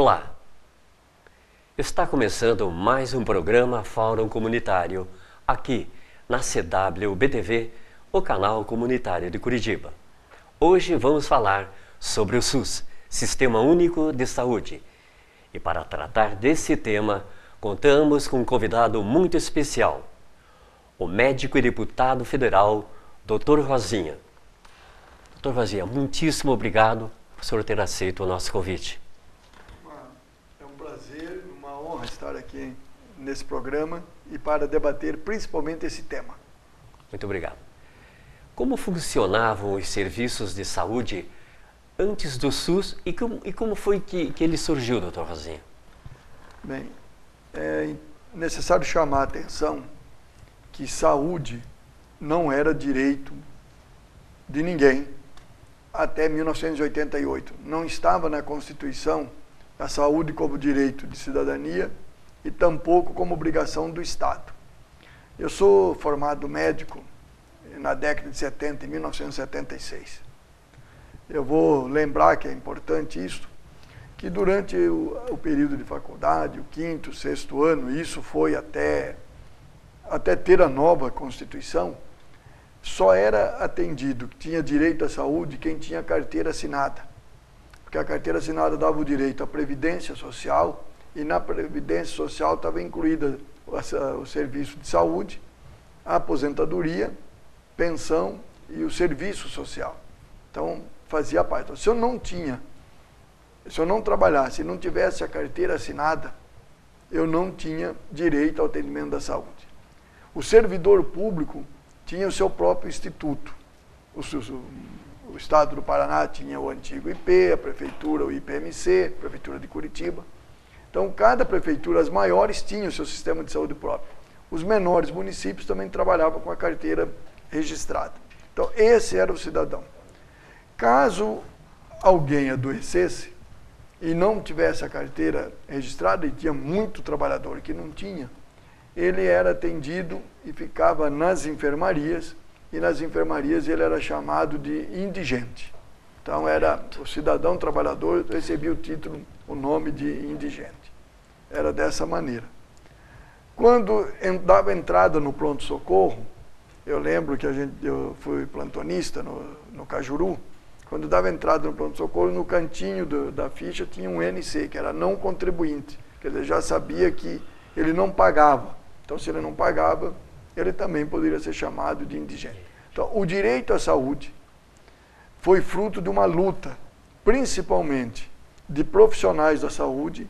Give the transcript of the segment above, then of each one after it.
Olá! Está começando mais um programa Fórum Comunitário, aqui na CWBTV, o canal comunitário de Curitiba. Hoje vamos falar sobre o SUS, Sistema Único de Saúde. E para tratar desse tema, contamos com um convidado muito especial, o médico e deputado federal, Dr. Rosinha. Dr. Rosinha, muitíssimo obrigado por o senhor ter aceito o nosso convite. É um prazer, uma honra estar aqui nesse programa e para debater principalmente esse tema. Muito obrigado. Como funcionavam os serviços de saúde antes do SUS e como foi que ele surgiu, Dr. Rosinha? Bem, é necessário chamar a atenção que saúde não era direito de ninguém até 1988. Não estava na Constituição a saúde como direito de cidadania e tampouco como obrigação do Estado. Eu sou formado médico na década de 70, em 1976. Eu vou lembrar que é importante isso, que durante o período de faculdade, o quinto, sexto ano, isso foi até ter a nova Constituição, só era atendido, tinha direito à saúde quem tinha carteira assinada. Porque a carteira assinada dava o direito à Previdência Social e na Previdência Social estava incluída o serviço de saúde, a aposentadoria, pensão e o serviço social. Então, fazia parte. Então, se eu não trabalhasse, se não tivesse a carteira assinada, eu não tinha direito ao atendimento da saúde. O servidor público tinha o seu próprio instituto. O Estado do Paraná tinha o antigo IP, a Prefeitura o IPMC, a Prefeitura de Curitiba. Então, cada prefeitura, as maiores, tinham o seu sistema de saúde próprio. Os menores municípios também trabalhavam com a carteira registrada. Então, esse era o cidadão. Caso alguém adoecesse e não tivesse a carteira registrada, e tinha muito trabalhador que não tinha, ele era atendido e ficava nas enfermarias, e nas enfermarias ele era chamado de indigente. Então, era o cidadão trabalhador recebia o título, o nome de indigente. Era dessa maneira. Quando dava entrada no pronto-socorro, eu lembro que eu fui plantonista no Cajuru, quando dava entrada no pronto-socorro, no cantinho da ficha tinha um NC, que era não contribuinte. Quer dizer, já sabia que ele não pagava. Então, se ele não pagava, ele também poderia ser chamado de indigente. Então, o direito à saúde foi fruto de uma luta, principalmente de profissionais da saúde,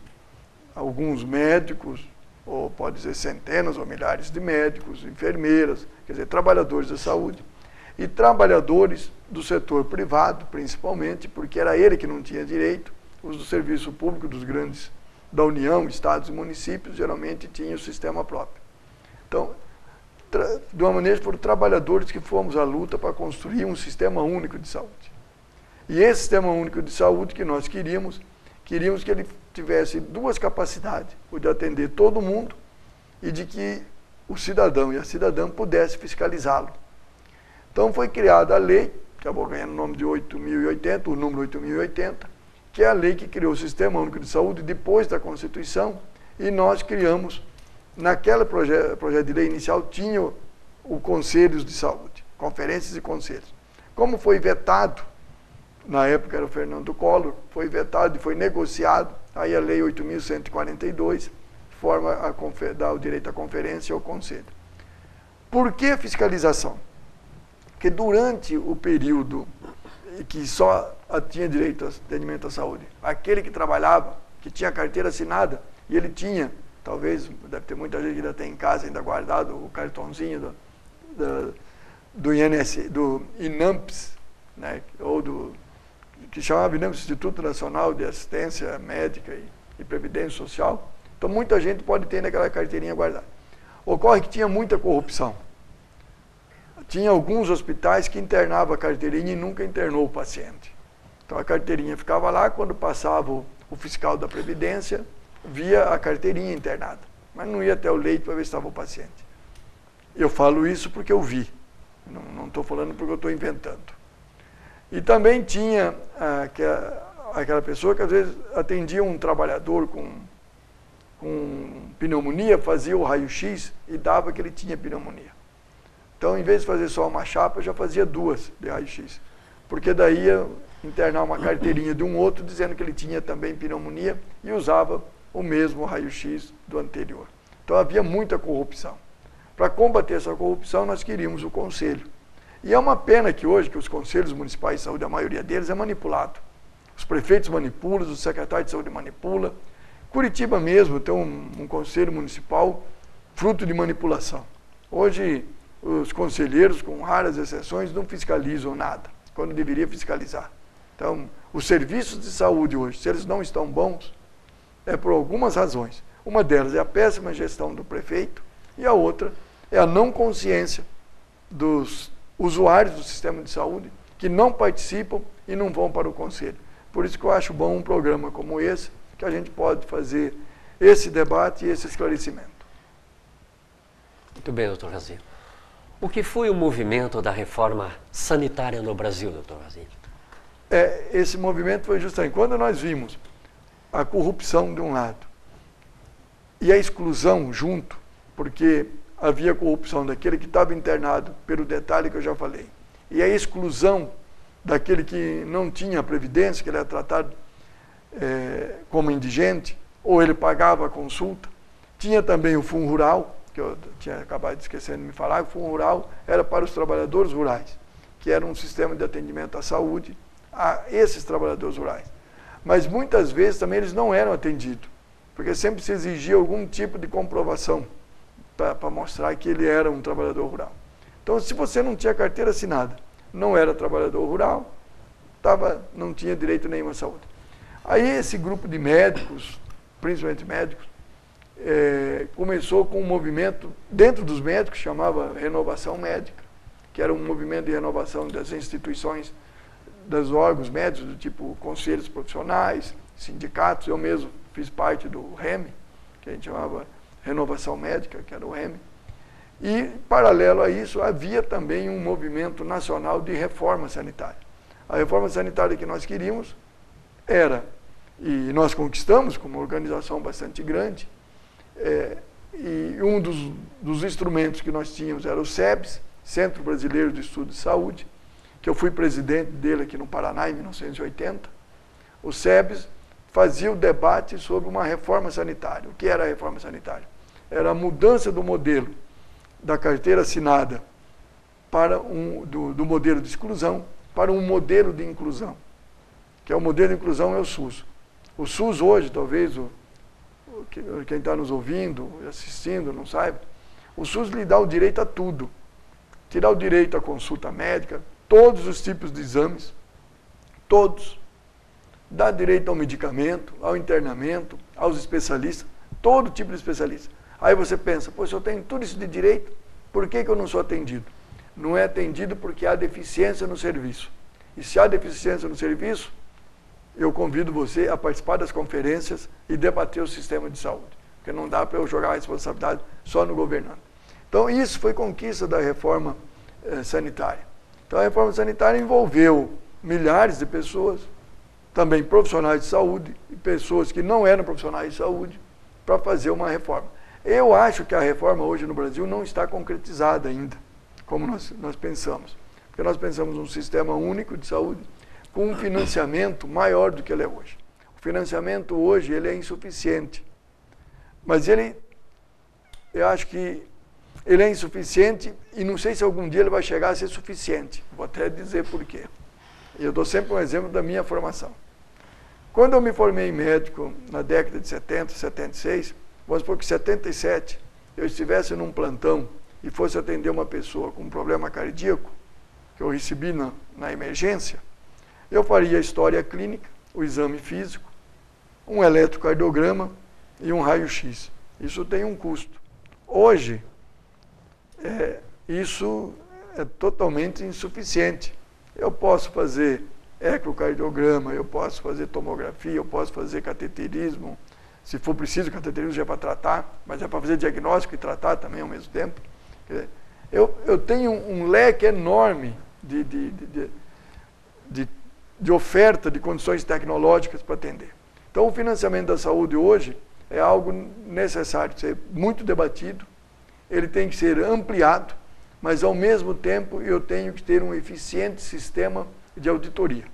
alguns médicos, ou pode dizer centenas ou milhares de médicos, enfermeiras, quer dizer, trabalhadores da saúde, e trabalhadores do setor privado, principalmente, porque era ele que não tinha direito, os do serviço público dos grandes, da União, estados e municípios, geralmente tinham o sistema próprio. Então, de uma maneira, foram trabalhadores que fomos à luta para construir um sistema único de saúde. E esse sistema único de saúde que nós queríamos que ele tivesse duas capacidades, o de atender todo mundo e de que o cidadão e a cidadã pudessem fiscalizá-lo. Então foi criada a lei, que acabou ganhando o nome de 8.080, o número 8.080, que é a lei que criou o Sistema Único de Saúde depois da Constituição, e nós criamos, naquele projeto de lei inicial, tinha o Conselhos de Saúde, conferências e conselhos. Como foi vetado, na época era o Fernando Collor, foi vetado e foi negociado, aí a lei 8.142 dá o direito à conferência e ao conselho. Por que fiscalização? Porque durante o período que só tinha direito ao atendimento à saúde, aquele que trabalhava, que tinha carteira assinada, e ele tinha, talvez, deve ter muita gente que ainda tem em casa, ainda guardado o cartãozinho do INAMPS, né, ou que chamava INAMPS, Instituto Nacional de Assistência Médica e Previdência Social. Então, muita gente pode ter naquela carteirinha guardada. Ocorre que tinha muita corrupção. Tinha alguns hospitais que internavam a carteirinha e nunca internou o paciente. Então, a carteirinha ficava lá, quando passava o fiscal da Previdência, via a carteirinha internada, mas não ia até o leito para ver se estava o paciente. Eu falo isso porque eu vi, não estou falando porque eu estou inventando. E também tinha aquela pessoa que às vezes atendia um trabalhador com pneumonia, fazia o raio-x e dava que ele tinha pneumonia. Então, em vez de fazer só uma chapa, eu já fazia 2 de raio-x. Porque daí ia internar uma carteirinha de um outro dizendo que ele tinha também pneumonia e usava o mesmo raio-x do anterior. Então havia muita corrupção. Para combater essa corrupção, nós queríamos o conselho. E é uma pena que hoje, que os conselhos municipais de saúde, a maioria deles é manipulado. Os prefeitos manipulam, os secretários de saúde manipulam. Curitiba mesmo tem um conselho municipal fruto de manipulação. Hoje, os conselheiros, com raras exceções, não fiscalizam nada, quando deveria fiscalizar. Então, os serviços de saúde hoje, se eles não estão bons, é por algumas razões. Uma delas é a péssima gestão do prefeito e a outra é a não consciência dos usuários do sistema de saúde que não participam e não vão para o conselho. Por isso que eu acho bom um programa como esse, que a gente pode fazer esse debate e esse esclarecimento. Muito bem, doutor Razzi. O que foi o movimento da reforma sanitária no Brasil, doutor Razzi? Esse movimento foi justamente quando nós vimos a corrupção de um lado e a exclusão junto, porque havia corrupção daquele que estava internado, pelo detalhe que eu já falei, e a exclusão daquele que não tinha previdência, que ele era tratado como indigente, ou ele pagava a consulta. Tinha também o Fundo Rural, que eu tinha acabado de esquecer de me falar, o Fundo Rural era para os trabalhadores rurais, que era um sistema de atendimento à saúde a esses trabalhadores rurais. Mas muitas vezes também eles não eram atendidos, porque sempre se exigia algum tipo de comprovação para mostrar que ele era um trabalhador rural. Então, se você não tinha carteira assinada, não era trabalhador rural, não tinha direito nenhum à saúde. Aí esse grupo de médicos, principalmente médicos, começou com um movimento dentro dos médicos, chamava Renovação Médica, que era um movimento de renovação das instituições, dos órgãos médicos, do tipo conselhos profissionais, sindicatos. Eu mesmo fiz parte do REME, que a gente chamava Renovação Médica, que era o REME. E, paralelo a isso, havia também um movimento nacional de reforma sanitária. A reforma sanitária que nós queríamos era, e nós conquistamos com uma organização bastante grande, e um dos instrumentos que nós tínhamos era o CEBS, Centro Brasileiro de Estudo de Saúde, que eu fui presidente dele aqui no Paraná em 1980. O CEBS fazia o debate sobre uma reforma sanitária. O que era a reforma sanitária? Era a mudança do modelo da carteira assinada do modelo de exclusão para um modelo de inclusão, que é o modelo de inclusão é o SUS. O SUS hoje, talvez quem está nos ouvindo, assistindo, não saiba, o SUS lhe dá o direito a tudo. Te dá o direito à consulta médica, todos os tipos de exames, todos. Dá direito ao medicamento, ao internamento, aos especialistas, todo tipo de especialista. Aí você pensa, se eu tenho tudo isso de direito, por que eu não sou atendido? Não é atendido porque há deficiência no serviço. E se há deficiência no serviço, eu convido você a participar das conferências e debater o sistema de saúde. Porque não dá para eu jogar a responsabilidade só no governante. Então, isso foi conquista da reforma sanitária. Então, a reforma sanitária envolveu milhares de pessoas, também profissionais de saúde e pessoas que não eram profissionais de saúde, para fazer uma reforma. Eu acho que a reforma hoje no Brasil não está concretizada ainda, como nós pensamos. Porque nós pensamos num sistema único de saúde com um financiamento maior do que ele é hoje. O financiamento hoje ele é insuficiente, mas eu acho que ele é insuficiente e não sei se algum dia ele vai chegar a ser suficiente. Vou até dizer por quê. Eu dou sempre um exemplo da minha formação. Quando eu me formei médico na década de 70, 76, vamos supor que em 77 eu estivesse num plantão e fosse atender uma pessoa com um problema cardíaco, que eu recebi na emergência, eu faria a história clínica, o exame físico, um eletrocardiograma e um raio-x. Isso tem um custo. Hoje, isso é totalmente insuficiente. Eu posso fazer ecocardiograma, eu posso fazer tomografia, eu posso fazer cateterismo, se for preciso, cateterismo já é para tratar, mas é para fazer diagnóstico e tratar também ao mesmo tempo. Eu tenho um leque enorme de de oferta de condições tecnológicas para atender. Então, o financiamento da saúde hoje é algo necessário de ser muito debatido, ele tem que ser ampliado, mas ao mesmo tempo eu tenho que ter um eficiente sistema de auditoria.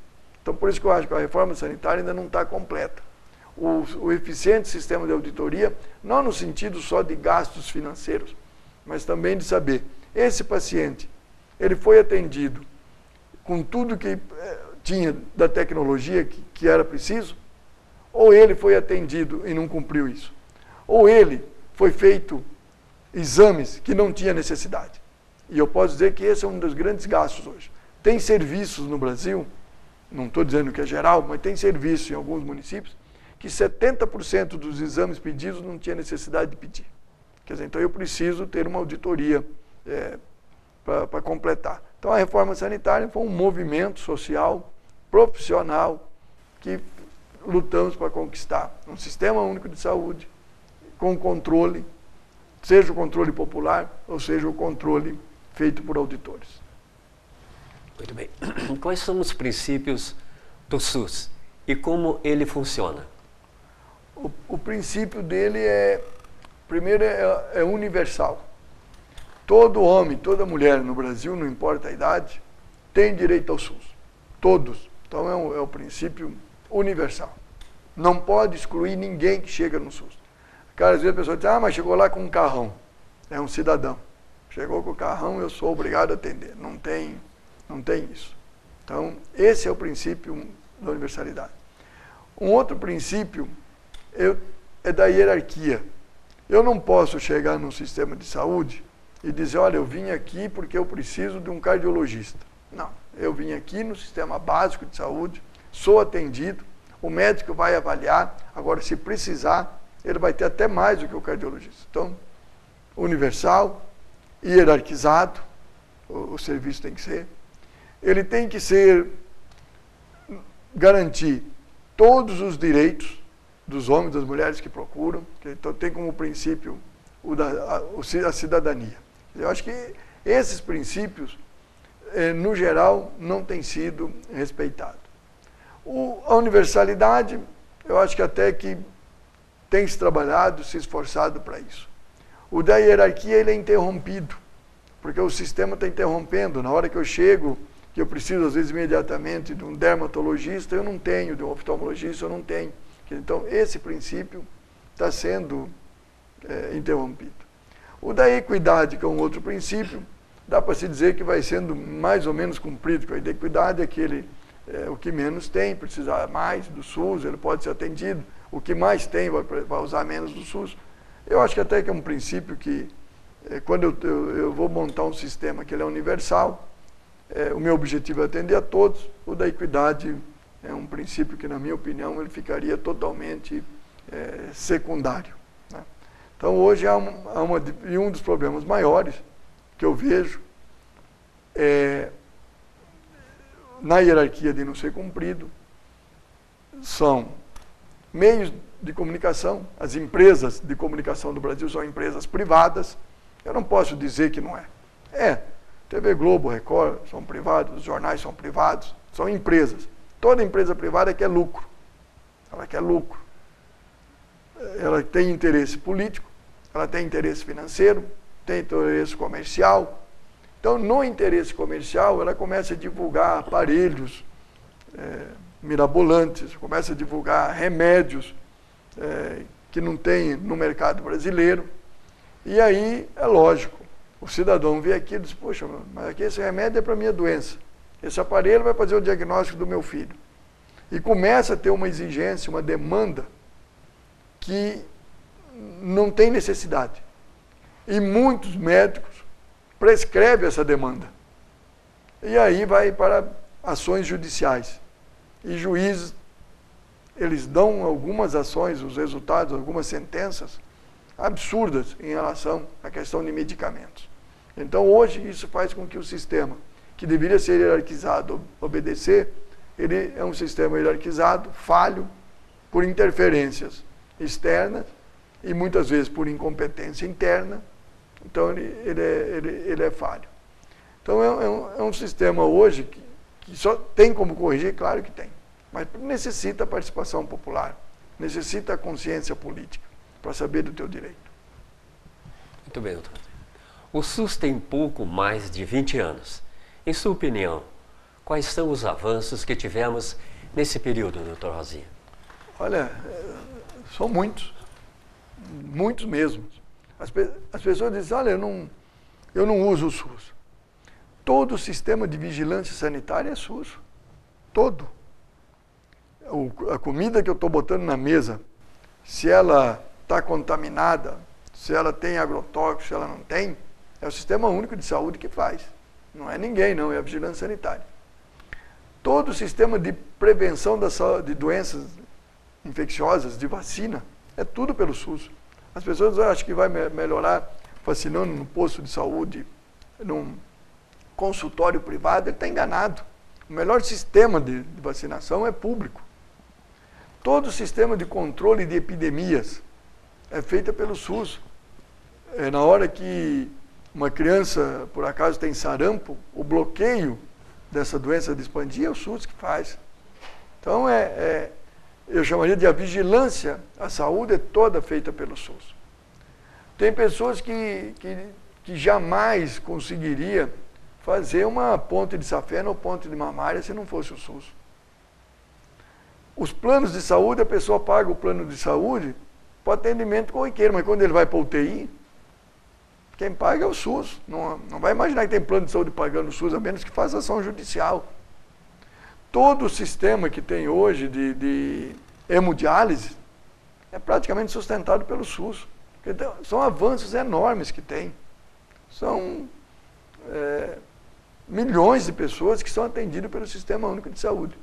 Então, por isso que eu acho que a reforma sanitária ainda não está completa. O eficiente sistema de auditoria, não no sentido só de gastos financeiros, mas também de saber, esse paciente, ele foi atendido com tudo que tinha da tecnologia que era preciso, ou ele foi atendido e não cumpriu isso, ou ele foi feito exames que não tinha necessidade. E eu posso dizer que esse é um dos grandes gastos hoje. Tem serviços no Brasil, não estou dizendo que é geral, mas tem serviços em alguns municípios, que 70% dos exames pedidos não tinha necessidade de pedir. Quer dizer, então eu preciso ter uma auditoria para completar. Então a reforma sanitária foi um movimento social, profissional, que lutamos para conquistar um sistema único de saúde, com controle, seja o controle popular, ou seja o controle feito por auditores. Muito bem. Quais são os princípios do SUS e como ele funciona? O princípio dele primeiro, é universal. Todo homem, toda mulher no Brasil, não importa a idade, tem direito ao SUS. Todos. Então é o princípio universal. Não pode excluir ninguém que chega no SUS. Cara, às vezes a pessoa diz, mas chegou lá com um carrão. É um cidadão. Chegou com o carrão, eu sou obrigado a atender. Não tem isso. Então, esse é o princípio da universalidade. Um outro princípio é da hierarquia. Eu não posso chegar num sistema de saúde e dizer, olha, eu vim aqui porque eu preciso de um cardiologista. Não, eu vim aqui no sistema básico de saúde, sou atendido, o médico vai avaliar, agora se precisar, ele vai ter até mais do que o cardiologista. Então, universal, hierarquizado, o serviço tem que ser. Ele tem que garantir todos os direitos dos homens e das mulheres que procuram, então tem como princípio a cidadania. Eu acho que esses princípios, no geral, não têm sido respeitados. A universalidade, eu acho que até que tem se trabalhado, se esforçado para isso. O da hierarquia, ele é interrompido, porque o sistema está interrompendo. Na hora que eu chego, que eu preciso, às vezes, imediatamente de um dermatologista, eu não tenho, de um oftalmologista, eu não tenho. Então, esse princípio está sendo interrompido. O da equidade, que é um outro princípio, dá para se dizer que vai sendo mais ou menos cumprido, porque a equidade é aquele, o que menos tem, precisa mais do SUS, ele pode ser atendido, o que mais tem vai usar menos do SUS. Eu acho que até que é um princípio que, quando eu vou montar um sistema que ele é universal, o meu objetivo é atender a todos, o da equidade é um princípio que, na minha opinião, ele ficaria totalmente secundário. Né? Então, hoje e um dos problemas maiores que eu vejo na hierarquia de não ser cumprido são meios de comunicação. As empresas de comunicação do Brasil são empresas privadas. Eu não posso dizer que não é. TV Globo, Record são privados, os jornais são privados, são empresas. Toda empresa privada quer lucro. Ela quer lucro. Ela tem interesse político, ela tem interesse financeiro, tem interesse comercial. Então, no interesse comercial, ela começa a divulgar aparelhos mirabolantes, começa a divulgar remédios que não tem no mercado brasileiro. E aí, é lógico, o cidadão vê aqui e diz, poxa, mas aqui esse remédio é para a minha doença. Esse aparelho vai fazer o diagnóstico do meu filho. E começa a ter uma exigência, uma demanda que não tem necessidade. E muitos médicos prescrevem essa demanda. E aí vai para ações judiciais. E juízes, eles dão algumas ações, os resultados, algumas sentenças absurdas em relação à questão de medicamentos. Então, hoje, isso faz com que o sistema, que deveria ser hierarquizado, obedecer, ele é um sistema hierarquizado, falho, por interferências externas e muitas vezes por incompetência interna. Então, ele é falho. Então, é um sistema hoje Que só tem como corrigir? Claro que tem. Mas necessita a participação popular, necessita a consciência política para saber do teu direito. Muito bem, doutor. O SUS tem pouco mais de 20 anos. Em sua opinião, quais são os avanços que tivemos nesse período, doutor Rosinha? Olha, são muitos. Muitos mesmo. As pessoas dizem, olha, eu não uso o SUS. Todo o sistema de vigilância sanitária é SUS. Todo. A comida que eu estou botando na mesa, se ela está contaminada, se ela tem agrotóxico, se ela não tem, é o Sistema Único de Saúde que faz. Não é ninguém, não, é a vigilância sanitária. Todo o sistema de prevenção de doenças infecciosas, de vacina, é tudo pelo SUS. As pessoas acham que vai melhorar vacinando no posto de saúde, num consultório privado, ele está enganado. O melhor sistema de vacinação é público. Todo o sistema de controle de epidemias é feito pelo SUS. Na hora que uma criança, por acaso, tem sarampo, o bloqueio dessa doença de expandir é o SUS que faz. Então, eu chamaria de a vigilância à saúde é toda feita pelo SUS. Tem pessoas que jamais conseguiria fazer uma ponte de safena ou ponte de mamária se não fosse o SUS. Os planos de saúde, a pessoa paga o plano de saúde para atendimento corriqueiro, mas quando ele vai para a UTI, quem paga é o SUS. Não vai imaginar que tem plano de saúde pagando o SUS, a menos que faça ação judicial. Todo o sistema que tem hoje de hemodiálise é praticamente sustentado pelo SUS. Então, são avanços enormes que tem. São milhões de pessoas que são atendidas pelo Sistema Único de Saúde.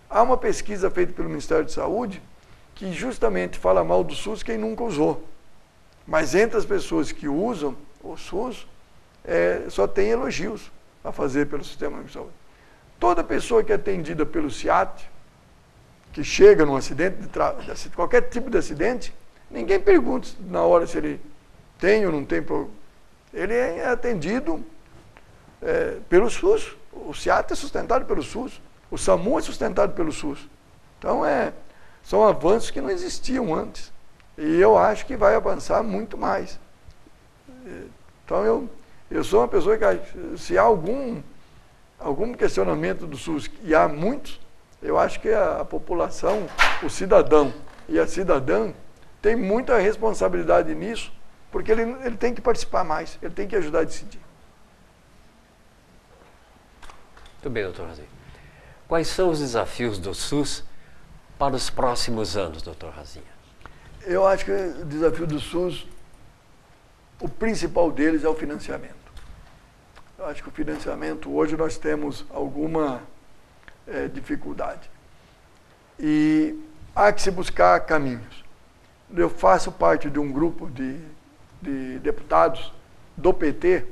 Há uma pesquisa feita pelo Ministério da Saúde que justamente fala mal do SUS quem nunca usou. Mas entre as pessoas que usam o SUS, só tem elogios a fazer pelo Sistema Único de Saúde. Toda pessoa que é atendida pelo SIAT, que chega num acidente, qualquer tipo de acidente, ninguém pergunta na hora se ele tem ou não tem problema. Ele é atendido pelo SUS. O SIAT é sustentado pelo SUS. O SAMU é sustentado pelo SUS. Então, são avanços que não existiam antes. E eu acho que vai avançar muito mais. Então, eu sou uma pessoa que, se há algum questionamento do SUS, e há muitos, eu acho que a população, o cidadão e a cidadã, tem muita responsabilidade nisso, porque ele tem que participar mais, ele tem que ajudar a decidir. Muito bem, doutor Rosinha. Quais são os desafios do SUS para os próximos anos, doutor Rosinha? Eu acho que o desafio do SUS, o principal deles é o financiamento. Eu acho que o financiamento, hoje nós temos alguma dificuldade. E há que se buscar caminhos. Eu faço parte de um grupo de deputados do PT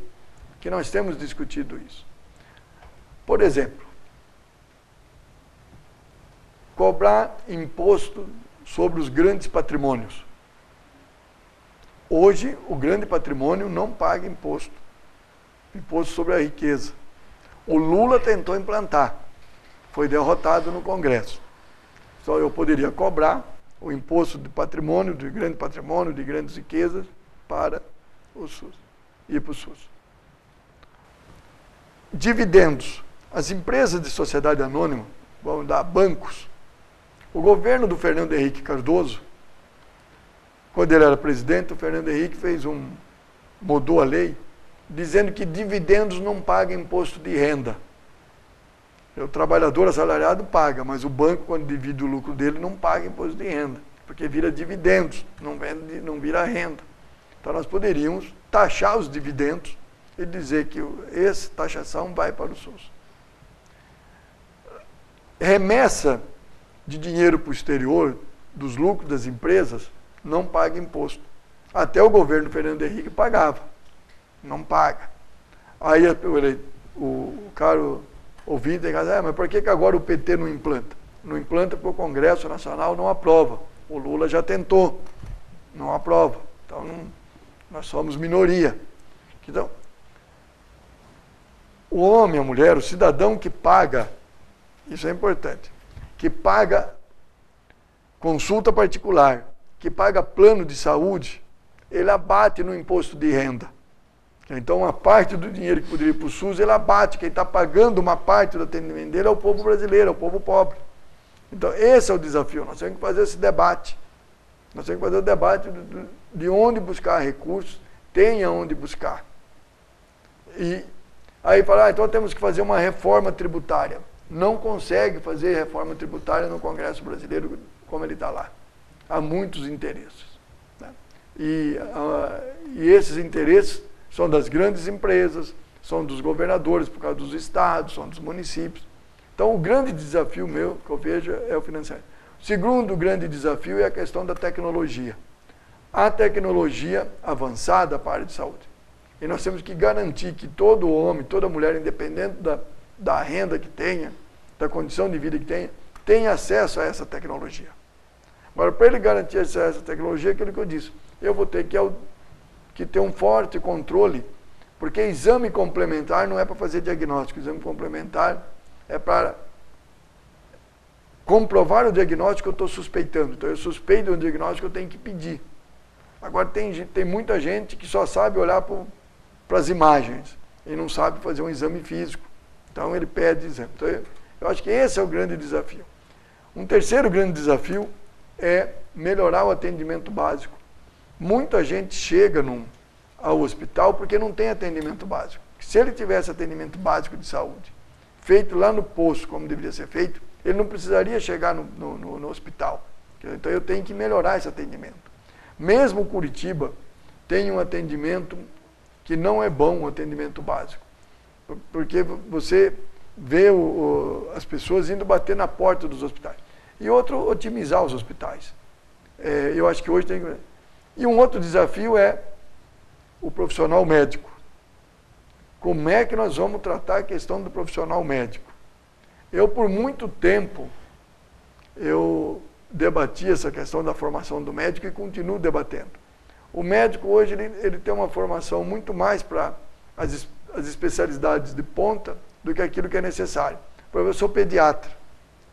que nós temos discutido isso. Por exemplo, cobrar imposto sobre os grandes patrimônios. Hoje, o grande patrimônio não paga imposto sobre a riqueza. O Lula tentou implantar, foi derrotado no Congresso. Só eu poderia cobrar o imposto de patrimônio, de grandes riquezas, para o SUS, e para o SUS. Dividendos. As empresas de sociedade anônima vão dar bancos. O governo do Fernando Henrique Cardoso, quando ele era presidente, o Fernando Henrique mudou a lei, dizendo que dividendos não pagam imposto de renda. O trabalhador assalariado paga, mas o banco, quando divide o lucro dele, não paga imposto de renda, porque vira dividendos, não vira renda. Então nós poderíamos taxar os dividendos e dizer que essa taxação vai para o SUS. Remessa de dinheiro para o exterior, dos lucros das empresas, não paga imposto. Até o governo Fernando Henrique pagava. Não paga. Aí o caro ouvinte tem que dizer, mas por que agora o PT não implanta? Não implanta porque o Congresso Nacional não aprova. O Lula já tentou, não aprova. Então, nós somos minoria. Então, o homem, a mulher, o cidadão que paga isso é importante, que paga consulta particular, que paga plano de saúde, ele abate no imposto de renda. Então, uma parte do dinheiro que poderia ir para o SUS, ele abate. Quem está pagando uma parte do atendimento dele é o povo brasileiro, é o povo pobre. Então, esse é o desafio. Nós temos que fazer esse debate. Nós temos que fazer o debate de onde buscar recursos, tem aonde buscar. E aí fala, então temos que fazer uma reforma tributária. Não consegue fazer reforma tributária no Congresso Brasileiro como ele está lá. Há muitos interesses. Né? E esses interesses são das grandes empresas, são dos governadores por causa dos estados, são dos municípios. Então, o grande desafio meu, que eu vejo, é o financiamento. O segundo grande desafio é a questão da tecnologia. A tecnologia avançada para a área de saúde. E nós temos que garantir que todo homem, toda mulher, independente da renda que tenha, da condição de vida que tenha acesso a essa tecnologia. Agora, para ele garantir acesso a essa tecnologia, é aquilo que eu disse, eu vou ter que ter um forte controle, porque exame complementar não é para fazer diagnóstico, exame complementar é para comprovar o diagnóstico que eu estou suspeitando. Então, eu suspeito de um diagnóstico, eu tenho que pedir. Agora, tem muita gente que só sabe olhar para as imagens e não sabe fazer um exame físico. Então, ele pede exame. Então, eu acho que esse é o grande desafio. Um terceiro grande desafio é melhorar o atendimento básico. Muita gente chega ao hospital porque não tem atendimento básico. Se ele tivesse atendimento básico de saúde, feito lá no posto, como deveria ser feito, ele não precisaria chegar no hospital. Então eu tenho que melhorar esse atendimento. Mesmo Curitiba tem um atendimento que não é bom, um atendimento básico. Porque você vê as pessoas indo bater na porta dos hospitais. E outro, otimizar os hospitais. Eu acho que hoje tem... E um outro desafio é o profissional médico. Como é que nós vamos tratar a questão do profissional médico? Eu, por muito tempo, eu debati essa questão da formação do médico e continuo debatendo. O médico hoje ele tem uma formação muito mais para as especialidades de ponta do que aquilo que é necessário. Por exemplo, eu sou pediatra.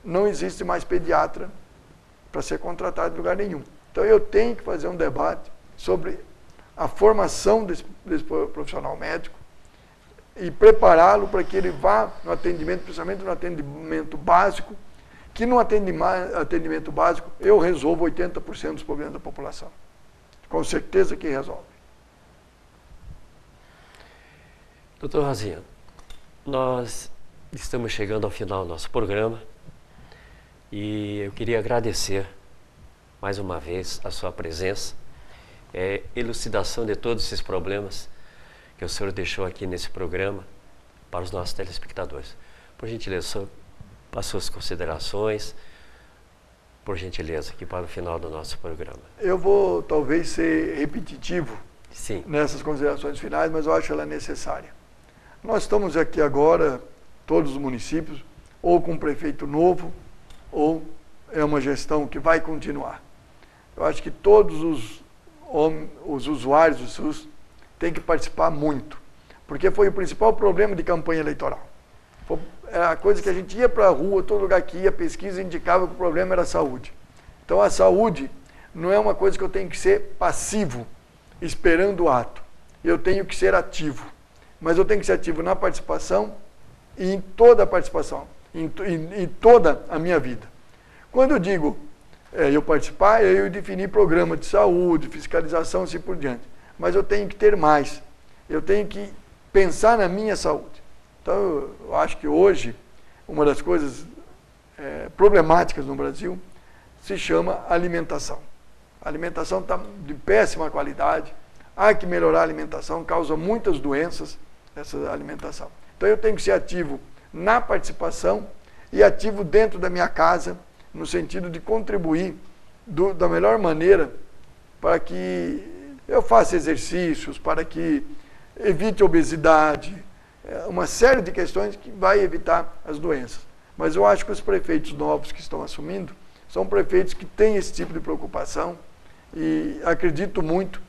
Não existe mais pediatra para ser contratado em lugar nenhum. Então eu tenho que fazer um debate sobre a formação desse profissional médico e prepará-lo para que ele vá no atendimento, principalmente no atendimento básico, que no atendimento básico eu resolvo 80% dos problemas da população. Com certeza que resolve. Doutor Rosinha, nós estamos chegando ao final do nosso programa e eu queria agradecer mais uma vez a sua presença, elucidação de todos esses problemas que o senhor deixou aqui nesse programa para os nossos telespectadores. Por gentileza, para as suas considerações, por gentileza, aqui para o final do nosso programa. Eu vou talvez ser repetitivo Sim. nessas considerações finais, mas eu acho ela necessária. Nós estamos aqui agora, todos os municípios, ou com um prefeito novo, ou é uma gestão que vai continuar. Eu acho que todos os usuários do SUS têm que participar muito, porque foi o principal problema de campanha eleitoral. Era a coisa que a gente ia para a rua, todo lugar que ia, pesquisa indicava que o problema era a saúde. Então a saúde não é uma coisa que eu tenho que ser passivo, esperando o ato. Eu tenho que ser ativo. Mas eu tenho que ser ativo na participação e em toda a participação, em toda a minha vida. Quando eu digo eu participar, eu definir programa de saúde, fiscalização, assim por diante. Mas eu tenho que ter mais. Eu tenho que pensar na minha saúde. Então, eu acho que hoje, uma das coisas problemáticas no Brasil se chama alimentação. A alimentação está de péssima qualidade, há que melhorar a alimentação, causa muitas doenças essa alimentação. Então, eu tenho que ser ativo na participação e ativo dentro da minha casa, no sentido de contribuir da melhor maneira para que eu faça exercícios, para que evite a obesidade, uma série de questões que vai evitar as doenças. Mas eu acho que os prefeitos novos que estão assumindo são prefeitos que têm esse tipo de preocupação e acredito muito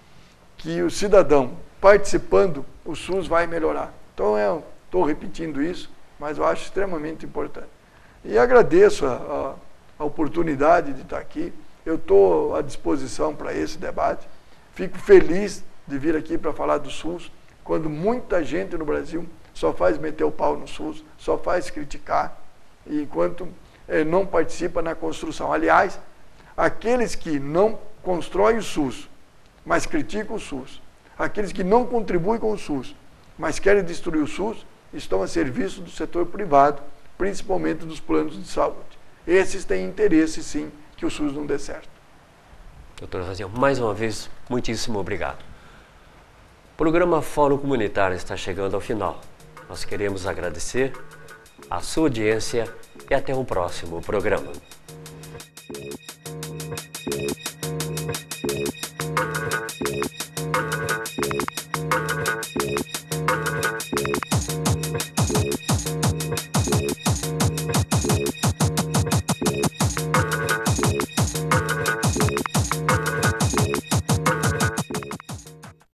que o cidadão participando, o SUS vai melhorar. Então eu estou repetindo isso, mas eu acho extremamente importante. E agradeço a oportunidade de estar aqui. Eu estou à disposição para esse debate. Fico feliz de vir aqui para falar do SUS, quando muita gente no Brasil só faz meter o pau no SUS, só faz criticar, enquanto não participa na construção. Aliás, aqueles que não constroem o SUS, mas criticam o SUS, aqueles que não contribuem com o SUS, mas querem destruir o SUS, estão a serviço do setor privado, principalmente dos planos de saúde. Esses têm interesse, sim, que o SUS não dê certo. Doutor Raziel, mais uma vez, muitíssimo obrigado. O programa Fórum Comunitário está chegando ao final. Nós queremos agradecer a sua audiência e até o próximo programa.